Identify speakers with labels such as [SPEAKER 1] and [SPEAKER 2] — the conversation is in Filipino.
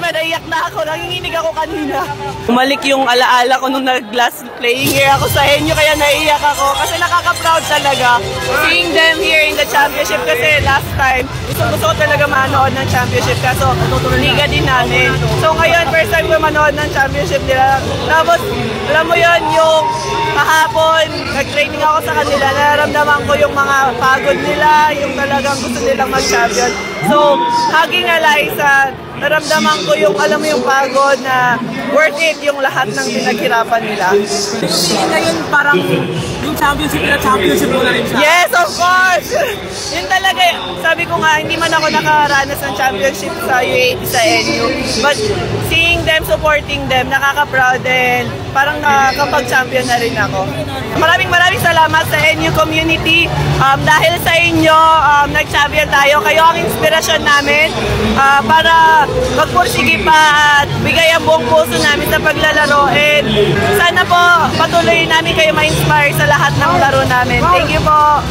[SPEAKER 1] nga, naiyak na ako. Nanginginig ako kanina. Umalik yung alaala ko nung nag-last playing here ako sa inyo, kaya naiyak ako. Kasi nakaka-proud talaga. Seeing them here in the championship kasi last time, gusto ko talaga manood ng championship. Kaso, liga din namin. So ngayon, first time ko manood ng championship nila. Tapos, alam mo yun, yung kahapon, nag-training ako sa kanila. Nararamdaman ko yung mga pagod nila, yung talagang gusto nilang mag-champion. So, hugging Eliza, naramdaman ko yung, alam mo yung pagod na worth it yung lahat ng pinaghirapan nila.
[SPEAKER 2] Ngayon parang yung championship mo na rin siya.
[SPEAKER 1] Yes, of course! Yun talaga, sabi ko nga, hindi man ako nakaranas ng championship sa U18 sa NU. But seeing them, supporting them, nakaka-proud din. Parang nakakapag-champion na rin ako. Maraming salamat sa NU community. Dahil sa inyo, nag-champion tayo. Kayo ang inspirasyon namin para magpursige pa at bigay ang buong puso namin sa paglalaro. And sana po patuloy namin kayo ma-inspire sa lahat ng laro namin. Thank you po!